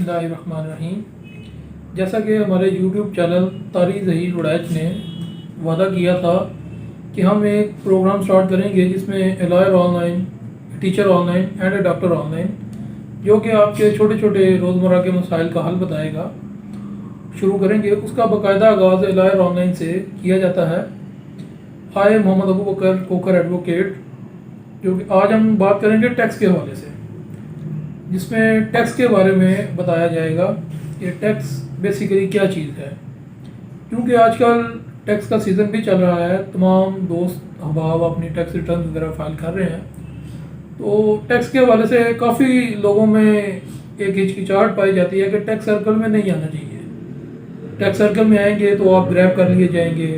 बिस्मिल्लाहिर्रहमानिर्रहीम। जैसा कि हमारे YouTube चैनल तारी ज़हीर उड़ैच ने वादा किया था कि हम एक प्रोग्राम स्टार्ट करेंगे जिसमें a lawyer online, teacher online and A doctor online, जो कि आपके छोटे छोटे रोज़मर्रा के मसाइल का हल बताएगा, शुरू करेंगे। उसका बाकायदा आगाज़ ए लॉयर ऑनलाइन से किया जाता है। आए मोहम्मद अबू बकर कोकर एडवोकेट, जो कि आज हम बात करेंगे टैक्स के हवाले से, जिसमें टैक्स के बारे में बताया जाएगा कि टैक्स बेसिकली क्या चीज़ है। क्योंकि आजकल टैक्स का सीज़न भी चल रहा है, तमाम दोस्त अहबाब अपनी टैक्स रिटर्न वगैरह फाइल कर रहे हैं, तो टैक्स के हवाले से काफ़ी लोगों में एक हिचकिचाहट पाई जाती है कि टैक्स सर्कल में नहीं आना चाहिए। टैक्स सर्कल में आएंगे तो आप ग्रैब कर लिए जाएंगे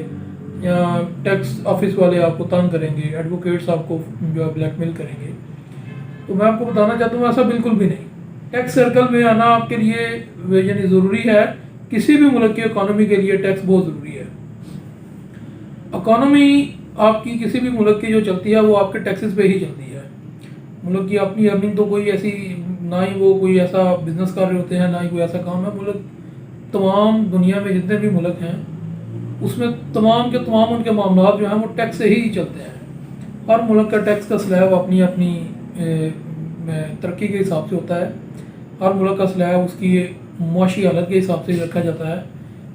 या टैक्स ऑफिस वाले आपको तंग करेंगे, एडवोकेट्स आपको जो है ब्लैकमेल करेंगे। तो मैं आपको बताना चाहता हूँ ऐसा बिल्कुल भी नहीं। टैक्स सर्कल में आना आपके लिए यानी ज़रूरी है। किसी भी मुल्क की इकॉनमी के लिए टैक्स बहुत ज़रूरी है। इकॉनमी आपकी किसी भी मुल्क की जो चलती है वो आपके टैक्सेस पे ही चलती है। मुल्क की अपनी अर्निंग तो कोई ऐसी, ना ही वो कोई ऐसा बिजनेस कर रहे होते हैं, ना ही कोई ऐसा काम है। मुल्क तमाम दुनिया में जितने भी मुल्क हैं उसमें तमाम के तमाम उनके मामला जो हैं वो टैक्स से ही चलते हैं। हर मुल्क का टैक्स का स्लैब अपनी अपनी तरक्की के हिसाब से होता है। हर मुल्क का स्लैब उसकी मुआशी हालत के हिसाब से रखा जाता है।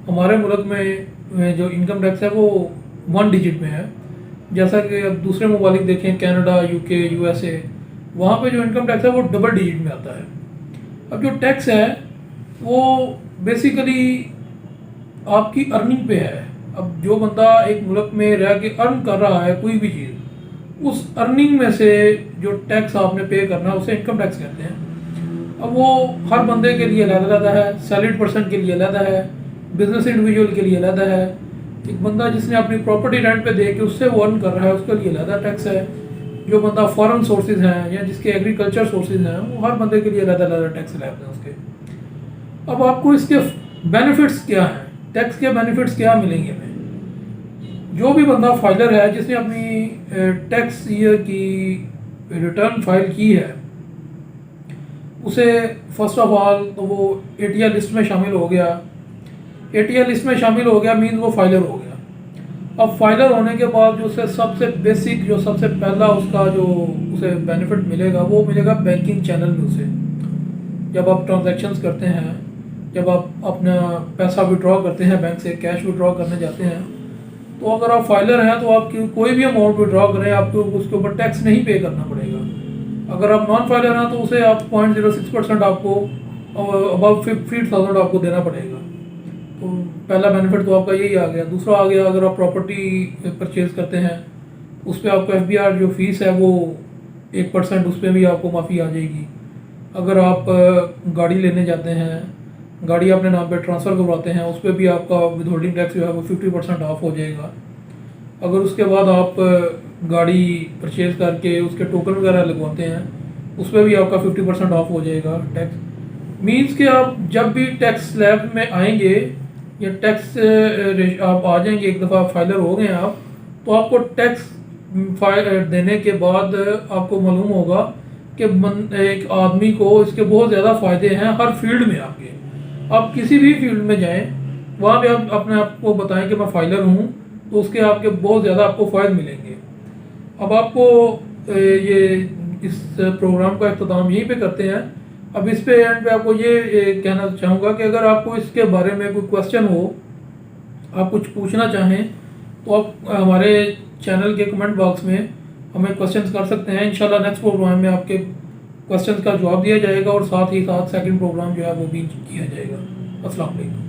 हमारे मुल्क में जो इनकम टैक्स है वो 1 डिजिट में है, जैसा कि अब दूसरे ममालिक देखें, कनाडा, यूके, यूएसए, वहाँ पे जो इनकम टैक्स है वो डबल डिजिट में आता है। अब जो टैक्स है वो बेसिकली आपकी अर्निंग पे है। अब जो बंदा एक मुल्क में रह के अर्न कर रहा है कोई भी चीज़, उस अर्निंग में से जो टैक्स आपने पे करना है उसे इनकम टैक्स कहते हैं। अब वो हर बंदे के लिए अलग है, सैलरीड पर्सन के लिए अलग है, बिजनेस इंडिविजुअल के लिए अलग है। एक बंदा जिसने अपनी प्रॉपर्टी रेंट पे दे के उससे वो अर्न कर रहा है उसके लिए अलग टैक्स है। जो बंदा फॉरेन सोर्सेज हैं या जिसके एग्रीकल्चर सोर्सेज हैं वो हर बंदे के लिए अलग टैक्स स्लैब हैं उसके। अब आपको इसके बेनिफिट्स क्या हैं, टैक्स के बेनिफिट्स क्या मिलेंगे हमें? जो भी बंदा फाइलर है जिसने अपनी टैक्स ईयर की रिटर्न फाइल की है, उसे फर्स्ट ऑफ ऑल तो वो एटीआर लिस्ट में शामिल हो गया। एटीआर लिस्ट में शामिल हो गया मीन्स वो फाइलर हो गया। अब फाइलर होने के बाद जो उसे सबसे बेसिक, जो सबसे पहला उसका जो उसे बेनिफिट मिलेगा वो मिलेगा बैंकिंग चैनल में। उसे जब आप ट्रांजैक्शंस करते हैं, जब आप अपना पैसा विड्रॉ करते हैं बैंक से, कैश विड्रॉ करने जाते हैं, तो अगर आप फाइलर हैं तो आपकी कोई भी अमाउंट विड्रॉ करें आपको उसके ऊपर टैक्स नहीं पे करना पड़ेगा। अगर आप नॉन फाइलर हैं तो उसे आप 0.06% आपको अबाउट 50,000 आपको देना पड़ेगा। तो पहला बेनिफिट तो आपका यही आ गया। दूसरा आ गया, अगर आप प्रॉपर्टी परचेज़ करते हैं उस पर आपको FBR जो फीस है वो 1% उस पर भी आपको माफ़ी आ जाएगी। अगर आप गाड़ी लेने जाते हैं, गाड़ी अपने नाम पे ट्रांसफ़र करवाते हैं, उस पर भी आपका विद होल्डिंग टैक्स जो है वो 50% ऑफ हो जाएगा। अगर उसके बाद आप गाड़ी परचेज़ करके उसके टोकन वगैरह लगवाते हैं उस पर भी आपका 50% ऑफ हो जाएगा टैक्स। मीन्स कि आप जब भी टैक्स स्लैब में आएंगे या टैक्स आप आ जाएंगे, एक दफ़ा फाइलर हो गए आप, तो आपको टैक्स देने के बाद आपको मालूम होगा कि एक आदमी को इसके बहुत ज़्यादा फ़ायदे हैं हर फील्ड में। आप किसी भी फील्ड में जाएं, वहाँ पे आप अपने आप को बताएं कि मैं फाइलर हूँ, तो उसके आपके बहुत ज़्यादा आपको फ़ायदे मिलेंगे। अब आपको ये इस प्रोग्राम का इख्तिताम यहीं पे करते हैं। अब इस पे एंड पे आपको ये कहना चाहूँगा कि अगर आपको इसके बारे में कोई क्वेश्चन हो, आप कुछ पूछना चाहें, तो आप हमारे चैनल के कमेंट बॉक्स में हमें क्वेश्चंस कर सकते हैं। इंशाल्लाह नेक्स्ट प्रोग्राम में आपके क्वेश्चंस का जवाब दिया जाएगा और साथ ही साथ सेकंड प्रोग्राम जो है वो भी किया जाएगा। अस्सलाम वालेकुम।